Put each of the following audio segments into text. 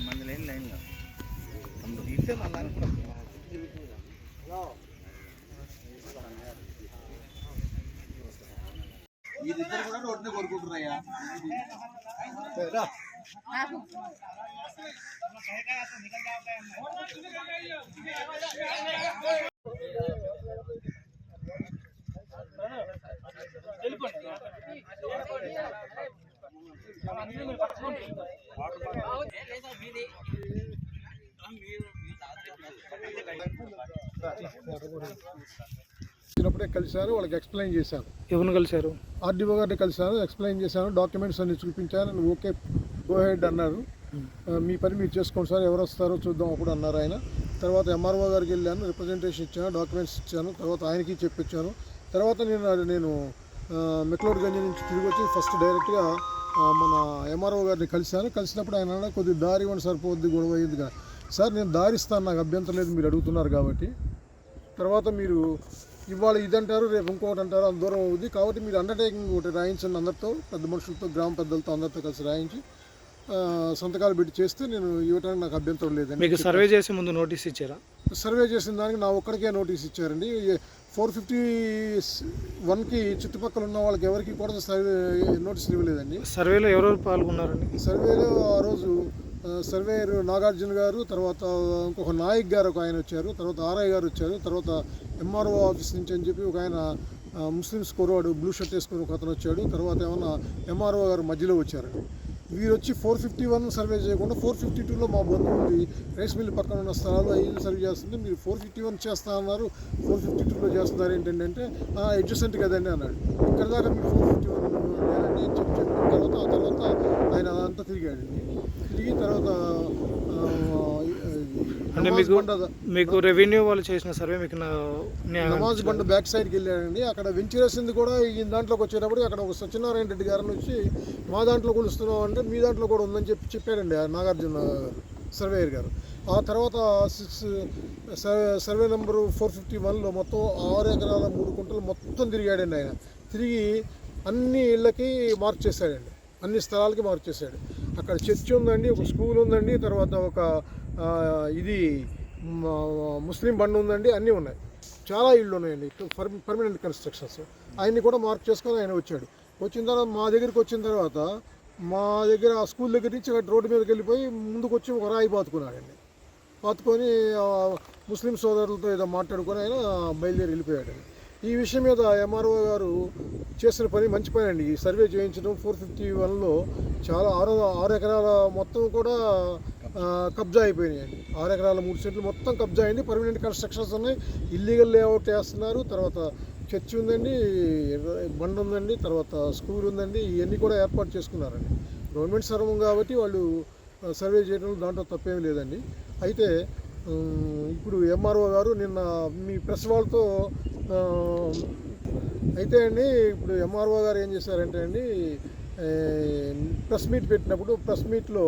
మంది లైన్లో వీళ్ళిద్దరు కూడా రోడ్డునే కోరుకుంటున్నాయా. వచ్చినప్పుడే కలిశారు, వాళ్ళకి ఎక్స్ప్లెయిన్ చేశాను. ఎవరిని కలిశారు? ఆర్డీఓ గారిని కలిశాను, ఎక్స్ప్లెయిన్ చేశాను, డాక్యుమెంట్స్ అన్ని చూపించాను. ఓకే గో హెడ్ అన్నారు. మీ పని మీరు చేసుకోండి సార్, ఎవరు వస్తారో చూద్దాం అప్పుడు అన్నారు ఆయన. తర్వాత ఎంఆర్ఓ గారికి వెళ్ళాను, రిప్రజెంటేషన్ ఇచ్చాను, డాక్యుమెంట్స్ ఇచ్చాను, తర్వాత ఆయనకి చెప్పించాను. తర్వాత నేను మెక్లోడ్గంజ్ నుంచి తిరిగి వచ్చి ఫస్ట్ డైరెక్ట్గా మన ఎంఆర్ఓ గారిని కలిసినప్పుడు ఆయన కొద్దిగా దారి ఇవ్వండి సార్, పోద్ది గొడవ అయ్యింది కదా సార్. నేను దారిస్తాను, నాకు అభ్యంతరం లేదు, మీరు అడుగుతున్నారు కాబట్టి. తర్వాత మీరు ఇవాళ ఇదంటారు, రేపు ఇంకొకటి అంటారు, అంత దూరం అవుతుంది కాబట్టి మీరు అండర్టేకింగ్ ఒకటి రాయించండి, అందరితో పెద్ద మనుషులతో, గ్రామ పెద్దలతో అందరితో కలిసి రాయించి సంతకాలు పెట్టి చేస్తే నేను ఇవ్వడానికి నాకు అభ్యంతరం లేదండి. మీకు సర్వే చేసే ముందు నోటీస్ ఇచ్చారా? సర్వే చేసిన దానికి నా ఒక్కడికే నోటీస్ ఇచ్చారండి. 451కి చుట్టుపక్కల ఉన్న వాళ్ళకి ఎవరికి కూడా నోటీసులు ఇవ్వలేదండి. సర్వేలో ఎవరెవరు పాల్గొన్నారండి? సర్వేలో ఆ రోజు సర్వేయర్ నాగార్జున గారు, తర్వాత ఇంకొక నాయక్ గారు ఒక ఆయన వచ్చారు, తర్వాత ఆర్ఐ గారు వచ్చారు, తర్వాత ఎంఆర్ఓ ఆఫీస్ నుంచి అని చెప్పి ఒక ఆయన ముస్లిమ్స్ కురవాడు బ్లూ షర్ట్ వేసుకుని ఒక అతను వచ్చాడు, తర్వాత ఏమన్నా ఎంఆర్ఓ గారు మధ్యలో వచ్చారండి. వీరు వచ్చి 451 సర్వే చేయకుండా 452లో మా బంధువు ఉంది, రైస్ మిల్ పక్కన ఉన్న స్థలాలు ఐదు సర్వే చేస్తుంది, మీరు 451 చేస్తా అన్నారు, 452లో చేస్తున్నారు ఏంటంటే అడ్జసెంట్ కదండి అన్నాడు. ఇక్కడ దాకా మీరు 451 లేదండి అని చెప్పిన తర్వాత ఆయన అంతా తిరిగాడండి. తిరిగి తర్వాత అంటే మీకు రెవెన్యూ వాళ్ళు చేసిన సర్వే మీకు నమాజ్ బండ బ్యాక్ సైడ్కి వెళ్ళాడండి. అక్కడ వెంచరేసింది కూడా ఈ దాంట్లోకి వచ్చేటప్పుడు అక్కడ ఒక సత్యనారాయణ రెడ్డి గారిని వచ్చి మా దాంట్లో కొలుస్తున్నాం అంటే మీ దాంట్లో కూడా ఉందని చెప్పాడండి నాగార్జున సర్వేయర్ గారు. ఆ తర్వాత సర్వే నెంబరు 451లో మొత్తం 6 ఎకరాల 3 గుంటలు మొత్తం తిరిగాడండి ఆయన. తిరిగి అన్ని ఇళ్ళకి మార్క్ చేశాడండి, అన్ని స్థలాలకి మార్క్ చేశాడు. అక్కడ చర్చి ఉందండి, ఒక స్కూల్ ఉందండి, తర్వాత ఒక ఇది ముస్లిం బండి ఉందండి, అన్నీ ఉన్నాయి, చాలా ఇళ్ళు ఉన్నాయండి, పర్మనెంట్ కన్స్ట్రక్షన్స్. ఆయన్ని కూడా మార్క్ చేసుకొని ఆయన వచ్చాడు. వచ్చిన తర్వాత మా దగ్గరికి వచ్చిన తర్వాత మా దగ్గర ఆ స్కూల్ దగ్గర నుంచి రోడ్డు మీదకి వెళ్ళిపోయి ముందుకు వచ్చి ఒక రాయి పాతుకున్నాడండి. పాతుకొని ముస్లిం సోదరులతో ఏదో మాట్లాడుకొని ఆయన బయలుదేరి వెళ్ళిపోయాడండి. ఈ విషయం మీద ఎంఆర్ఓ గారు చేసిన పని మంచి పని అండి. ఈ సర్వే చేయించడం 451లో చాలా 6 ఎకరాల మొత్తం కూడా కబ్జా అయిపోయినాయండి. 6 ఎకరాల 3 సెంట్లు మొత్తం కబ్జా అయింది. పర్మనెంట్ కన్స్ట్రక్షన్స్ ఉన్నాయి, ఇల్లీగల్ లేఅవుట్ వేస్తున్నారు, తర్వాత చర్చి ఉందండి, బండ్ ఉందండి, తర్వాత స్కూల్ ఉందండి, ఇవన్నీ కూడా ఏర్పాటు చేసుకున్నారండి. గవర్నమెంట్ సర్వం కాబట్టి వాళ్ళు సర్వే చేయడంలో దాంట్లో తప్పేమీ లేదండి. అయితే ఇప్పుడు ఎంఆర్ఓ గారు నిన్న మీ ప్రెస్ వాళ్ళతో అయితే అండి, ఇప్పుడు ఎంఆర్ఓ గారు ఏం చేశారంటే అండి, ప్రెస్ మీట్ పెట్టినప్పుడు ప్రెస్ మీట్లో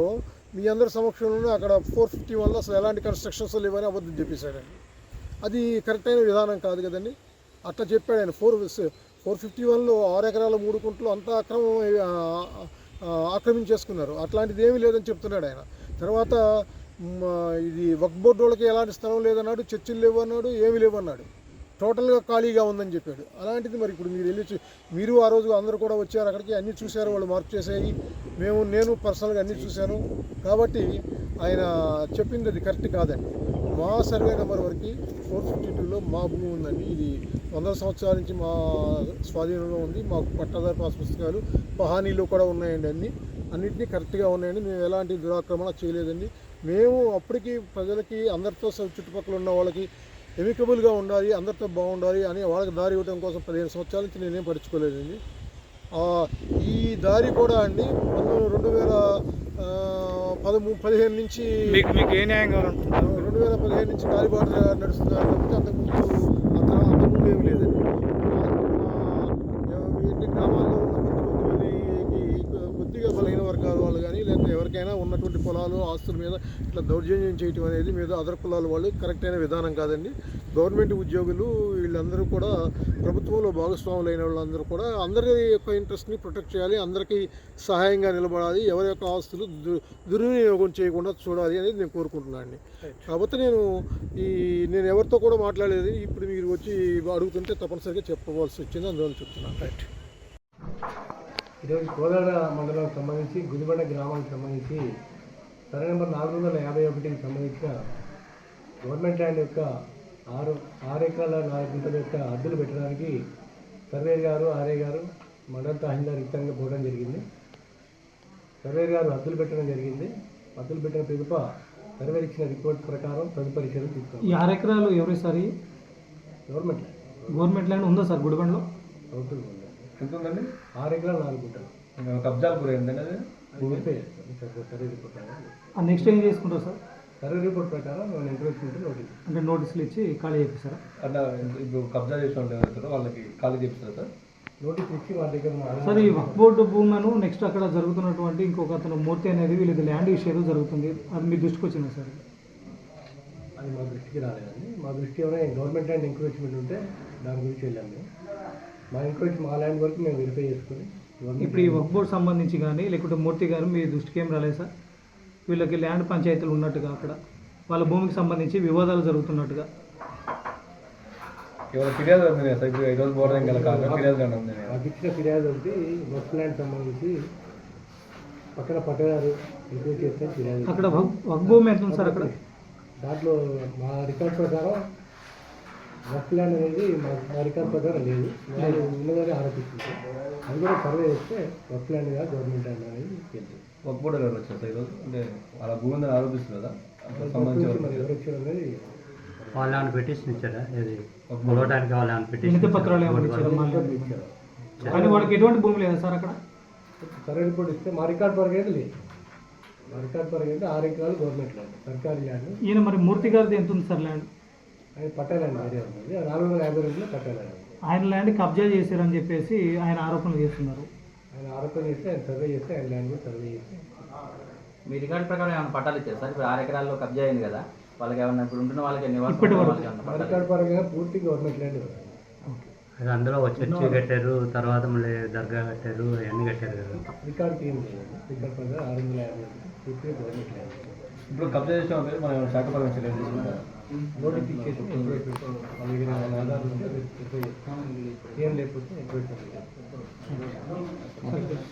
మీ అందరి సమక్షంలోనే అక్కడ 451లో అసలు ఎలాంటి కన్స్ట్రక్షన్స్ లేవని అబద్ధం చెప్పేశాడండి. అది కరెక్ట్ అయిన విధానం కాదు కదండి. అట్లా చెప్పాడు ఆయన. 451లో 6 ఎకరాల 3 గుంటలు అంతా ఆక్రమించేసుకున్నారు, అట్లాంటిది ఏమీ లేదని చెప్తున్నాడు ఆయన. తర్వాత ఇది వక్ఫ్ బోర్డు వాళ్ళకి ఎలాంటి స్థలం లేదన్నాడు, చర్చిలు లేవు అన్నాడు, ఏమీ లేవు అన్నాడు, టోటల్గా ఖాళీగా ఉందని చెప్పాడు. అలాంటిది మరి ఇప్పుడు మీరు వెళ్ళి మీరు ఆ రోజు అందరూ కూడా వచ్చారు అక్కడికి, అన్నీ చూశారు, వాళ్ళు మార్క్ చేసేవి, నేను పర్సనల్గా అన్నీ చూశాను. కాబట్టి ఆయన చెప్పింది అది కరెక్ట్ కాదండి. మా సర్వే నెంబర్ వరకు 452లో మా భూమి ఉందండి. ఇది 100 సంవత్సరాల నుంచి మా స్వాధీనంలో ఉంది. మాకు పట్టాదారు పాస్ పుస్తకాలు పహానీలు కూడా ఉన్నాయండి, అన్నింటినీ కరెక్ట్గా ఉన్నాయండి. మేము ఎలాంటి దురాక్రమణ చేయలేదండి. మేము అప్పటికి ప్రజలకి అందరితో చుట్టుపక్కల ఉన్న వాళ్ళకి ఎమికబుల్గా ఉండాలి, అందరితో బాగుండాలి అని వాళ్ళకి దారి ఇవ్వడం కోసం 15 సంవత్సరాల నుంచి నేనేం పరుచుకోలేదండి. ఈ దారి కూడా అండి 2015 నుంచి మీకు ఏ న్యాయం కావాలనుకుంటున్నారు? 2015 నుంచి కాలిబాట నడుస్తున్నారు కాబట్టి అంతకుముందు ఏమి లేదండి. గ్రామాల్లో ఉన్న కొద్దిగా ఆర్థిక బలహీన వర్గాల వాళ్ళు కానీ లేకపోతే ఎవరికైనా ఉన్నటువంటి పొలాలు ఆస్తుల మీద ఇట్లా దౌర్జన్యం చేయటం అనేది మీద అదర్ కులాల వాళ్ళు కరెక్ట్ అయిన విధానం కాదండి. గవర్నమెంట్ ఉద్యోగులు వీళ్ళందరూ కూడా ప్రభుత్వంలో భాగస్వాములు అయిన వాళ్ళందరూ కూడా అందరి యొక్క ఇంట్రెస్ట్ని ప్రొటెక్ట్ చేయాలి, అందరికీ సహాయంగా నిలబడాలి, ఎవరి యొక్క ఆస్తులు దుర్వినియోగం చేయకుండా చూడాలి అనేది నేను కోరుకుంటున్నాను అండి. కాబట్టి నేను ఎవరితో కూడా మాట్లాడలేదు, ఇప్పుడు మీరు వచ్చి అడుగుతుంటే తప్పనిసరిగా చెప్పవలసి వచ్చింది, అందువల్ల చెప్తున్నాను. రైట్. ఈరోజు కోదాడ మండలానికి సంబంధించి గుదిబండ గ్రామానికి సంబంధించి సర్వే నెంబర్ 451కి సంబంధించిన గవర్నమెంట్ ల్యాండ్ యొక్క 6 ఎకరాల 4 గుంటల యొక్క హద్దులు పెట్టడానికి సర్వేర్ గారు ఆర్ఏ గారు మండల తహసీల్దార్ యుక్తంగా పోవడం జరిగింది. సర్వేర్ గారు హద్దులు పెట్టడం జరిగింది. హద్దులు పెట్టిన పిలుప సర్వేర్ ఇచ్చిన రిపోర్ట్ ప్రకారం తదుపరి చర్యలు తీసుకున్నాం. ఈ 6 ఎకరాలు ఎవరు సార్? గవర్నమెంట్ ల్యాండ్ ఉందా సార్ గుడిబండలో? ప్రభుత్వం ఉంది. ఎంత ఉందండి? 6 ఎకరాలు 4 గుంటలు కబ్జాలు గురైందండి అది? వెరిఫై చేస్తాం సర్వే రిపోర్ట్ ప్రకారం. నెక్స్ట్ ఏం చేసుకుంటారు సార్? సర్వే రిపోర్ట్ ప్రకారం మేము ఎంక్రోచ్మెంట్ నోటీస్ అంటే నోటీసులు ఇచ్చి ఖాళీ చేపిస్తారా? అట్లా ఇప్పుడు కబ్జా చేసిన వాళ్ళు ఎవరు వాళ్ళకి ఖాళీ చేపిస్తారా సార్? నోటీస్ ఇచ్చి వాళ్ళ దగ్గర సార్ ఈ వక్ఫ్ బోర్డు భూములను నెక్స్ట్ అక్కడ జరుగుతున్నటువంటి ఇంకొక అతను మూర్తి అనేది వీళ్ళది ల్యాండ్ ఇష్యూ జరుగుతుంది, అది మీ దృష్టికి వచ్చిందా సార్? అది మా దృష్టికి రాలేదండి. మా దృష్టి ఏమైనా గవర్నమెంట్ ల్యాండ్ ఎంక్రోచ్మెంట్ ఉంటే దాని గురించి వెళ్ళాము మేము. మా ల్యాండ్ వరకు మేము వెరిఫై చేసుకుని ఇప్పుడు ఈ వక్ఫ్ బోర్డు సంబంధించి కానీ లేకుంటే మూర్తి గారు మీ దృష్టికి ఏం రాలేదు సార్? వీళ్ళకి ల్యాండ్ పంచాయతీలు ఉన్నట్టుగా అక్కడ వాళ్ళ భూమికి సంబంధించి వివాదాలు జరుగుతున్నట్టుగా ఫిర్యాదు ఉంది సార్. ఇప్పుడు ఈరోజు బోర్డు ఫిర్యాదు ఉంది. మాకు ఇచ్చిన ఫిర్యాదు ఒకటి వక్ఫ్ ల్యాండ్ సంబంధించి పక్కన పట్టేదారు ఎంక్వైరీ చేస్తే ఫిర్యాదు. అక్కడ వక్ఫ్ భూమి ఎంత ఉంది సార్ అక్కడ? దాంట్లో మా రికార్డ్ ప్రకారం వక్ఫ్ ల్యాండ్ అనేది మా రికార్డ్ ప్రకారం లేదు, వాళ్ళు ఉన్నదని ఆరోపిస్తుంది. అది కూడా సర్వే చేస్తే వక్ఫ్ ల్యాండ్ కాదు గవర్నమెంట్ ల్యాండ్ అనేది తెలుసు. ఒక బోర్డు ఎవరు వచ్చారు సార్ ఈరోజు? అంటే వాళ్ళ భూమి ఉందని ఆరోపిస్తుంది కదా, మరి ఎవరు వచ్చారు అనేది వాళ్ళు ఏమైనా పిటిషన్ ఇచ్చారా? ఇది కొలవడానికి వాళ్ళు ఏమైనా పిటిషన్ వినతి పత్రాలు ఏమైనా ఇచ్చారా? కానీ వాళ్ళకి ఎటువంటి భూమి లేదా సార్ అక్కడ? సర్వే రిపోర్ట్ ఇస్తే మా రికార్డ్ పరంగా అయితే లేదు. మా రికార్డ్ పరంగా అయితే 6 ఎకరాలు గవర్నమెంట్ ల్యాండ్, సర్కారీ ల్యాండ్. ఈయన మరి మూర్తి గారిది ఎంత ఉంది సార్ ల్యాండ్? ఆయన పట్టా ల్యాండ్ ఏరియా ఉంది, 452లో పట్టా ల్యాండ్. ఆయన ల్యాండ్ కబ్జా చేశారని చెప్పేసి ఆయన ఆరోపణలు చేస్తున్నారు. ఆయన ఆరోపణ చేస్తే ఆయన సర్వే చేస్తే ఆయన ల్యాండ్ కూడా సర్వే చేస్తే. మీ రికార్డు ప్రకారం ఏమైనా పట్టాలు ఇచ్చారు సార్? ఇప్పుడు 6 ఎకరాల్లో కబ్జా అయింది కదా, వాళ్ళకి ఏమన్నా ఇప్పుడు ఉంటున్న వాళ్ళకి ఇప్పటి వరకు మా రికార్డ్ పరంగా పూర్తి గవర్నమెంట్ ల్యాండ్ ఇవ్వాలి. అందులో చర్చి కట్టారు, తర్వాత మళ్ళీ దర్గా కట్టారు, అవన్నీ కట్టారు కదా. రికార్డ్కి ఏం లేదు, రికార్డ్ ప్రకారం 650 పూర్తి గవర్నమెంట్ ల్యాండ్. ఇప్పుడు కబ్జా చేసిన వాళ్ళు మనం శాఖపరంగా చర్యలు తీసుకుంటారు. నోటీస్ ఇచ్చేసి ఎంక్వైరీ పెట్టుకోవాలి. వాళ్ళ దగ్గర వాళ్ళ ఆధారాలు ఉంటే ఎంక్వైరీ చేస్తాం, ఏం లేకపోతే ఎంక్వైరీ చేస్తాం.